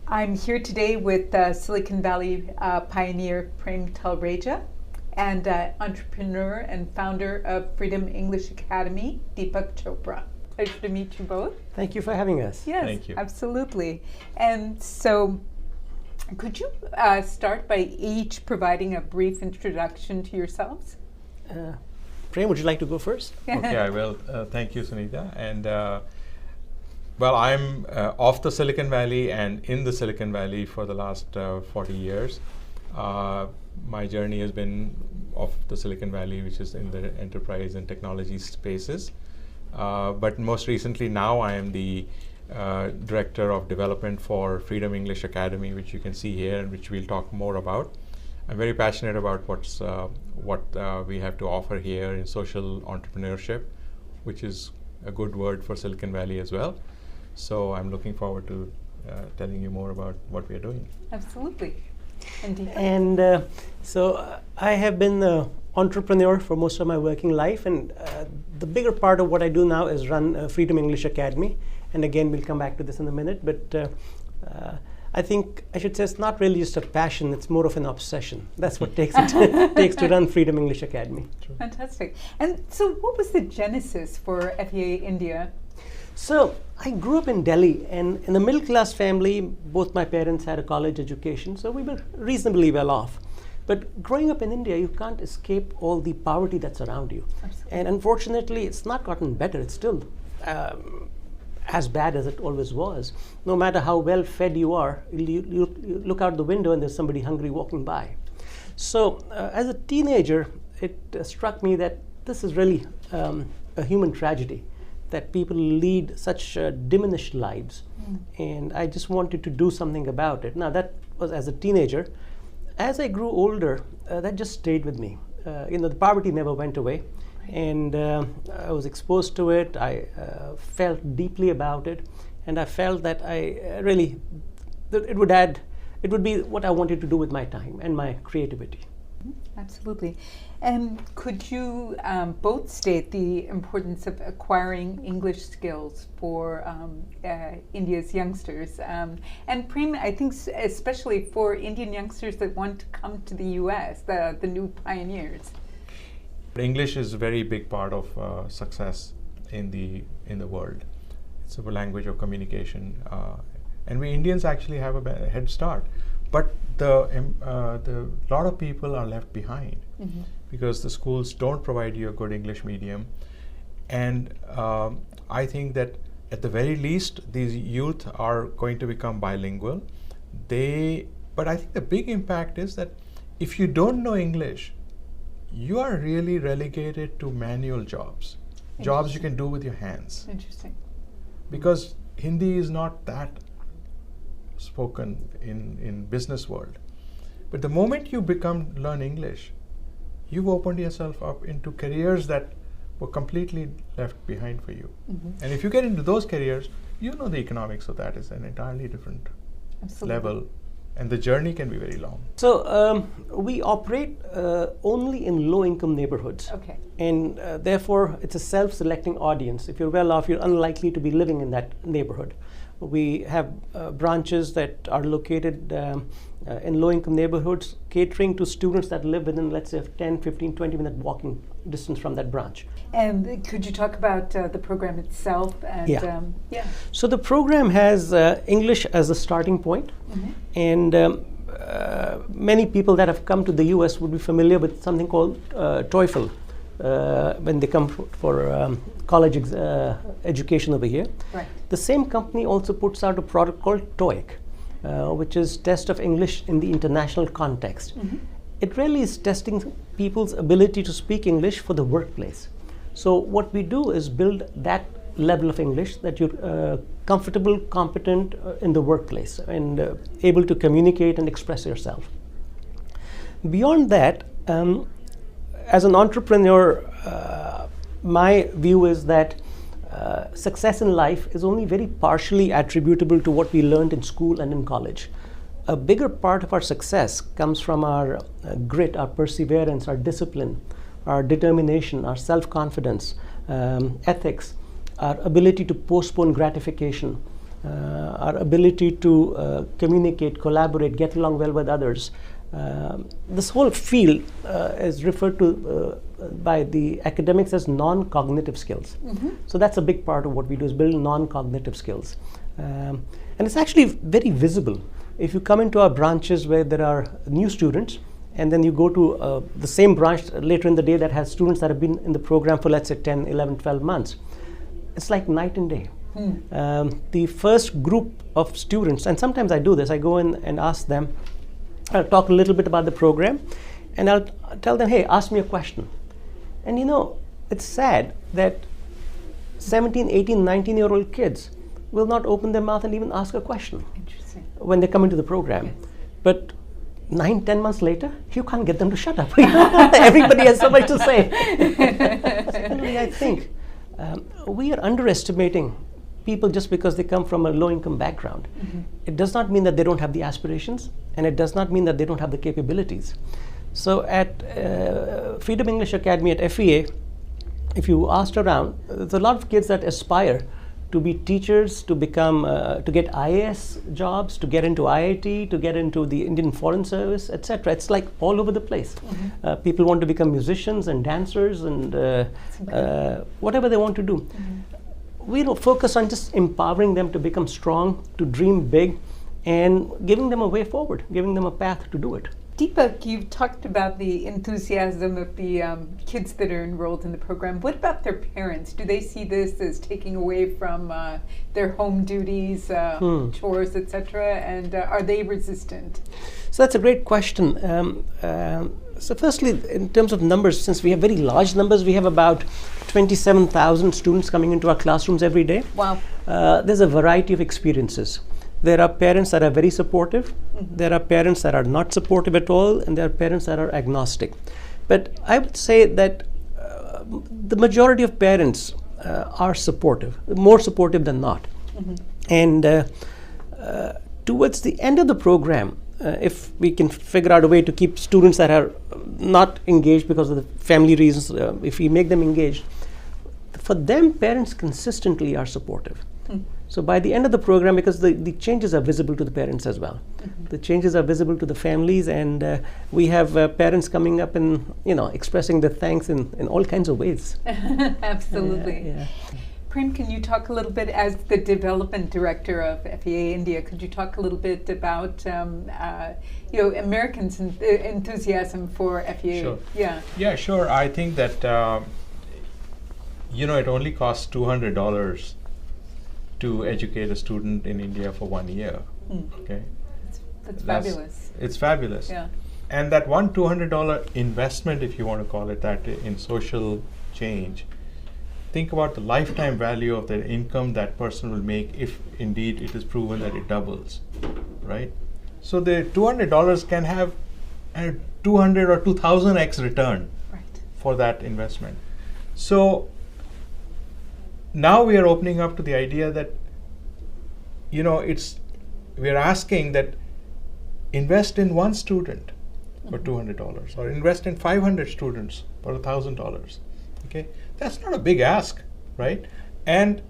I'm here today with Silicon Valley pioneer Prem Talreja and entrepreneur and founder of Freedom English Academy, Deepak Chopra. Pleasure to meet you both. Thank you for having us. Yes, Thank you. Absolutely. And so, could you start by each providing a brief introduction to yourselves? Prem, would you like to go first? Okay, I will. Thank you, Sunita. And well, I'm off the Silicon Valley and in the Silicon Valley for the last 40 years. My journey has been off the Silicon Valley, which is in the enterprise and technology spaces. But most recently now I am the Director of Development for Freedom English Academy, which you can see here and which we'll talk more about. I'm very passionate about what we have to offer here in social entrepreneurship, which is a good word for Silicon Valley as well. So I'm looking forward to telling you more about what we are doing. Absolutely. And so I have been an entrepreneur for most of my working life, and the bigger part of what I do now is run Freedom English Academy. And again, we'll come back to this in a minute, but I think I should say it's not really just a passion, it's more of an obsession. That's what takes to run Freedom English Academy. True. Fantastic. And so what was the genesis for FEA India? So I grew up in Delhi, and in a middle class family, both my parents had a college education, so we were reasonably well off. But growing up in India, you can't escape all the poverty that's around you. Absolutely. And unfortunately, it's not gotten better. It's still as bad as it always was. No matter how well fed you are, you look out the window and there's somebody hungry walking by. So as a teenager, it struck me that this is really a human tragedy, that people lead such diminished lives. And I just wanted to do something about it. Now that was as a teenager. As I grew older, that just stayed with me. The poverty never went away. And I was exposed to it. I felt deeply about it, and I felt that it would be what I wanted to do with my time and my creativity. Absolutely. And could you both state the importance of acquiring English skills for India's youngsters? And Prem, I think especially for Indian youngsters that want to come to the US, the new pioneers. English is a very big part of success in the world. It's a language of communication, and we Indians actually have a head start. But the lot of people are left behind because the schools don't provide you a good English medium, and I think that at the very least these youth are going to become bilingual. But I think the big impact is that if you don't know English, you are really relegated to manual jobs you can do with your hands. Interesting. Because Hindi is not that spoken in business world. But the moment you learn English, you've opened yourself up into careers that were completely left behind for you. And if you get into those careers, you know the economics of that is an entirely different level. And the journey can be very long. So we operate only in low-income neighborhoods. Okay. And therefore, it's a self-selecting audience. If you're well off, you're unlikely to be living in that neighborhood. We have branches that are located in low-income neighborhoods, catering to students that live within, let's say, 10, 15, 20-minute walking distance from that branch. And could you talk about the program itself? And, yeah. So the program has English as the starting point, and many people that have come to the US would be familiar with something called TOEFL when they come for college education over here. Right. The same company also puts out a product called TOEIC, which is test of English in the international context. It really is testing people's ability to speak English for the workplace. So what we do is build that level of English that you're comfortable, competent in the workplace and able to communicate and express yourself. Beyond that, as an entrepreneur, my view is that success in life is only very partially attributable to what we learned in school and in college. A bigger part of our success comes from our grit, our perseverance, our discipline, our determination, our self-confidence, ethics, our ability to postpone gratification, our ability to communicate, collaborate, get along well with others. This whole field is referred to by the academics as non-cognitive skills. So that's a big part of what we do, is build non-cognitive skills. And it's actually very visible. If you come into our branches where there are new students, and then you go to the same branch later in the day that has students that have been in the program for, let's say, 10, 11, 12 months, it's like night and day. The first group of students, and sometimes I do this, I go in and ask them, I'll talk a little bit about the program, and I'll tell them, hey, ask me a question. And you know, it's sad that 17, 18, 19-year-old kids will not open their mouth and even ask a question when they come into the program. But 9, 10 months later, you can't get them to shut up. Everybody has so much to say. Similarly, I think we are underestimating people just because they come from a low-income background. It does not mean that they don't have the aspirations, and it does not mean that they don't have the capabilities. So at Freedom English Academy at FEA, if you asked around, there's a lot of kids that aspire to be teachers, to become, to get IAS jobs, to get into IIT, to get into the Indian Foreign Service, etc. It's like all over the place. People want to become musicians and dancers and whatever they want to do. We don't focus on just empowering them to become strong, to dream big, and giving them a way forward, giving them a path to do it. Deepak, you've talked about the enthusiasm of the kids that are enrolled in the program. What about their parents? Do they see this as taking away from their home duties, chores, etc.? And are they resistant? So that's a great question. So firstly, in terms of numbers, since we have very large numbers, we have about 27,000 students coming into our classrooms every day. Wow. There's a variety of experiences. There are parents that are very supportive, there are parents that are not supportive at all, and there are parents that are agnostic. But I would say that the majority of parents are supportive, more supportive than not. And towards the end of the program, if we can figure out a way to keep students that are not engaged because of the family reasons, if we make them engaged, for them, parents consistently are supportive. So by the end of the program, because the changes are visible to the parents as well, the changes are visible to the families, and we have parents coming up and expressing their thanks in all kinds of ways. Absolutely. Prem, can you talk a little bit, as the development director of FEA India, could you talk a little bit about Americans' enthusiasm for FEA? Sure. Yeah, sure. I think that it only costs $200 to educate a student in India for 1 year. Okay, that's fabulous. It's fabulous. Yeah. And that $200 investment, if you want to call it that, in social change, think about the lifetime value of the income that person will make if indeed it is proven that it doubles, right? So the $200 can have a 200 or 2000x return for that investment. So now we are opening up to the idea that, we are asking that invest in one student for $200, or invest in 500 students for $1,000. Okay, that's not a big ask, right? And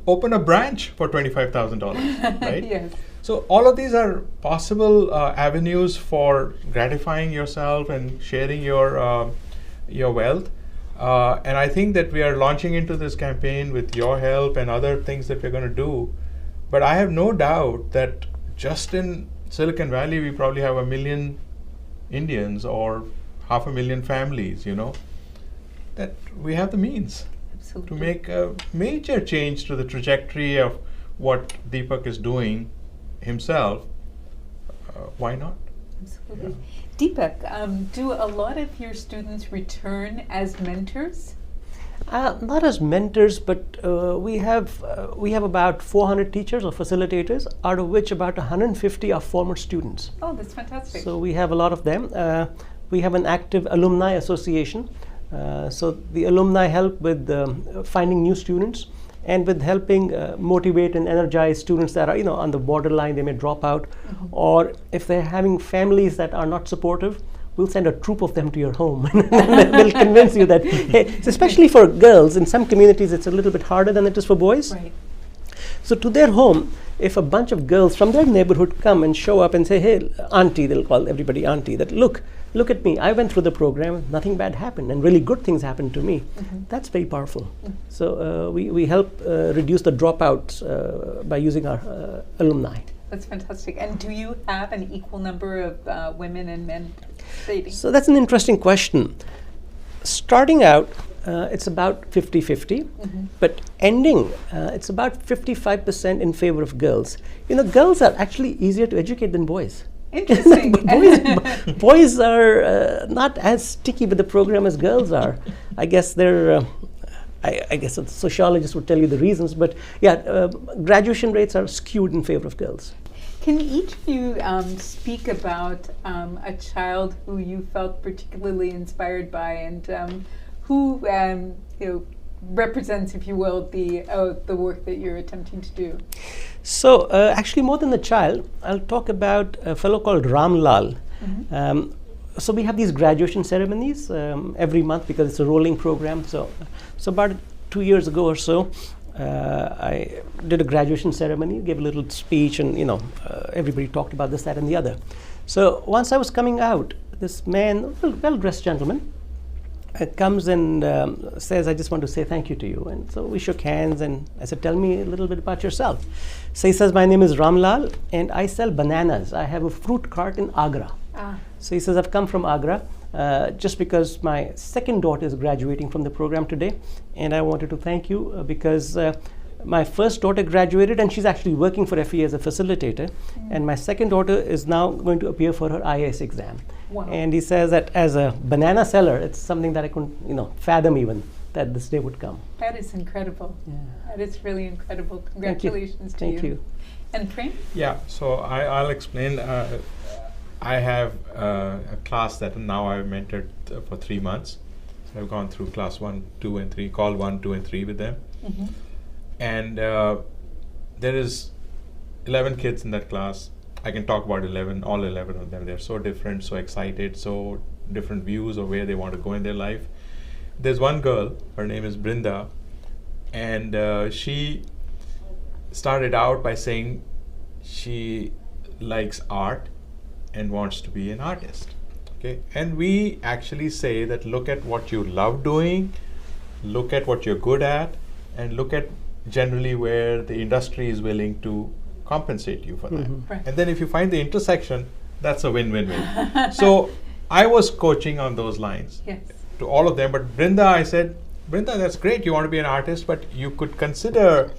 open a branch for $25,000, right? Yes. So all of these are possible avenues for gratifying yourself and sharing your wealth. And I think that we are launching into this campaign with your help and other things that we're going to do. But I have no doubt that just in Silicon Valley, we probably have 1 million Indians or 500,000 families, that we have the means to make a major change to the trajectory of what Deepak is doing himself. Why not? Absolutely. Yeah. Deepak, do a lot of your students return as mentors? Not as mentors, but we have about 400 teachers or facilitators, out of which about 150 are former students. Oh, that's fantastic. So we have a lot of them. We have an active alumni association. So the alumni help with finding new students and with helping motivate and energize students that are on the borderline. They may drop out, or if they're having families that are not supportive, we'll send a troop of them to your home and we'll convince you that, hey, especially for girls, in some communities it's a little bit harder than it is for boys. Right. So to their home, if a bunch of girls from their neighborhood come and show up and say, hey, auntie, they'll call everybody auntie, that look at me, I went through the program, nothing bad happened, and really good things happened to me. That's very powerful. So we help reduce the dropouts by using our alumni. That's fantastic. And do you have an equal number of women and men participating? So that's an interesting question. Starting out, it's about 50-50, but ending, it's about 55% in favor of girls. You know, girls are actually easier to educate than boys. Interesting. boys are not as sticky with the program as girls are. I guess they're, I guess a sociologist would tell you the reasons, but yeah, graduation rates are skewed in favor of girls. Can each of you speak about a child who you felt particularly inspired by, and who represents, if you will, the work that you're attempting to do? So actually, more than the child, I'll talk about a fellow called Ram Lal. So we have these graduation ceremonies every month because it's a rolling program. So about 2 years ago or so, I did a graduation ceremony, gave a little speech, and everybody talked about this, that, and the other. So once I was coming out, this man, well-dressed gentleman, comes and says, I just want to say thank you to you. And so we shook hands, and I said, tell me a little bit about yourself. So he says, my name is Ramlal, and I sell bananas. I have a fruit cart in Agra. So he says, I've come from Agra just because my second daughter is graduating from the program today, and I wanted to thank you because my first daughter graduated, and she's actually working for FEA as a facilitator, and my second daughter is now going to appear for her IAS exam. Wow. And he says that as a banana seller, it's something that I couldn't fathom even that this day would come. That is incredible. Yeah. That is really incredible. Congratulations to Thank you. And Prem? Yeah, so I'll explain. I have a class that now I've mentored for 3 months. So I've gone through class 1, 2, and 3, call 1, 2, and 3 with them. And there is 11 kids in that class. I can talk about all 11 of them. They're so different, so excited, so different views of where they want to go in their life. There's one girl, her name is Brinda, and she started out by saying she likes art and wants to be an artist. Okay, and we actually say that look at what you love doing, look at what you're good at, and look at generally where the industry is willing to compensate you for that. Right. And then if you find the intersection, that's a win-win-win. So I was coaching on those lines to all of them. But Brinda, I said, Brinda, that's great. You want to be an artist, but you could consider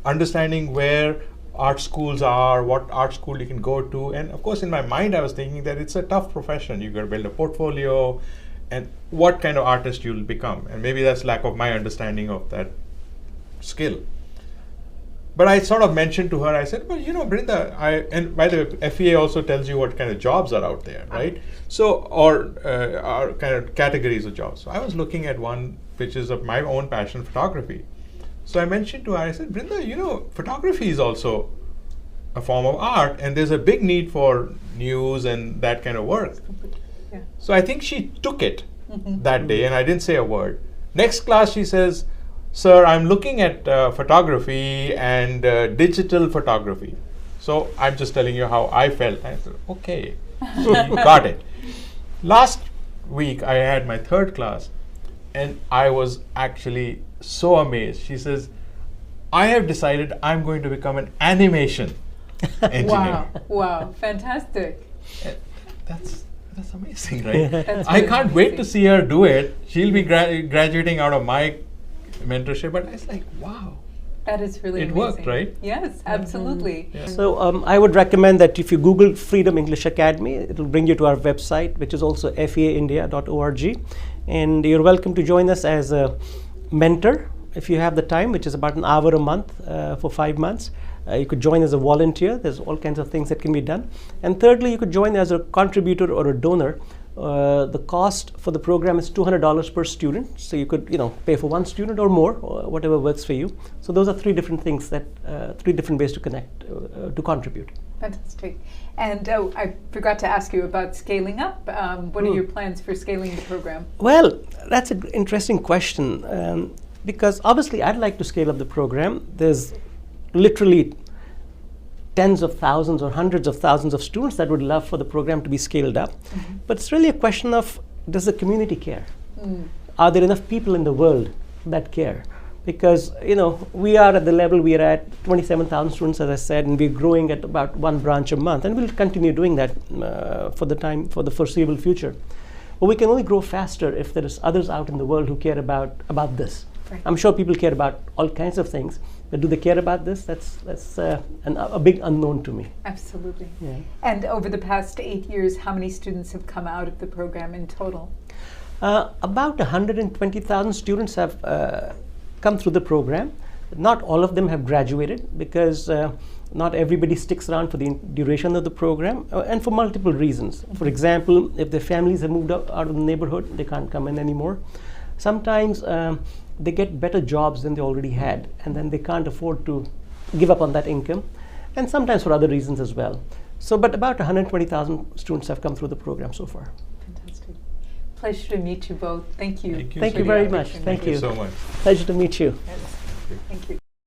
understanding where art schools are, what art school you can go to. And of course, in my mind, I was thinking that it's a tough profession. You've got to build a portfolio and what kind of artist you'll become. And maybe that's lack of my understanding of that skill. But I sort of mentioned to her, I said, well, Brinda, and by the way, FEA also tells you what kind of jobs are out there, right? So, or kind of categories of jobs. So I was looking at one which is of my own passion, photography. So I mentioned to her, I said, Brinda, photography is also a form of art, and there's a big need for news and that kind of work. Yeah. So I think she took it that day, and I didn't say a word. Next class, she says, sir, I'm looking at photography and digital photography. So I'm just telling you how I felt. I said, okay, so you got it. Last week, I had my third class, and I was actually so amazed. She says, I have decided I'm going to become an animation engineer. Wow, fantastic. That's amazing, right? I can't wait to see her do it. She'll be graduating out of my mentorship, but it's like, wow. That is really it amazing. Worked, right? Yes, absolutely. Yeah. So I would recommend that if you Google Freedom English Academy, it will bring you to our website, which is also feaindia.org. And you're welcome to join us as a mentor if you have the time, which is about an hour a month for 5 months. You could join as a volunteer. There's all kinds of things that can be done. And thirdly, you could join as a contributor or a donor. The cost for the program is $200 per student. So you could, pay for one student or more, or whatever works for you. So those are three different things three different ways to connect, to contribute. Fantastic. And I forgot to ask you about scaling up. What are your plans for scaling the program? Well, that's an interesting question because obviously I'd like to scale up the program. There's literally tens of thousands or hundreds of thousands of students that would love for the program to be scaled up. But it's really a question of, does the community care? Are there enough people in the world that care? Because we are at the level we are at, 27,000 students, as I said, and we're growing at about one branch a month, and we'll continue doing that for the foreseeable future. But we can only grow faster if there is others out in the world who care about this. Right. I'm sure people care about all kinds of things, but do they care about this? That's a big unknown to me. Absolutely. Yeah. And over the past 8 years, how many students have come out of the program in total? About 120,000 students have come through the program. Not all of them have graduated, because not everybody sticks around for the duration of the program, and for multiple reasons. For example, if their families have moved out of the neighborhood, they can't come in anymore. Sometimes they get better jobs than they already had, and then they can't afford to give up on that income, and sometimes for other reasons as well. But about 120,000 students have come through the program so far. Fantastic. Pleasure to meet you both. Thank you. Thank you Thank so you very much. much. Thank you. So much. Pleasure to meet you. Yes. Thank you.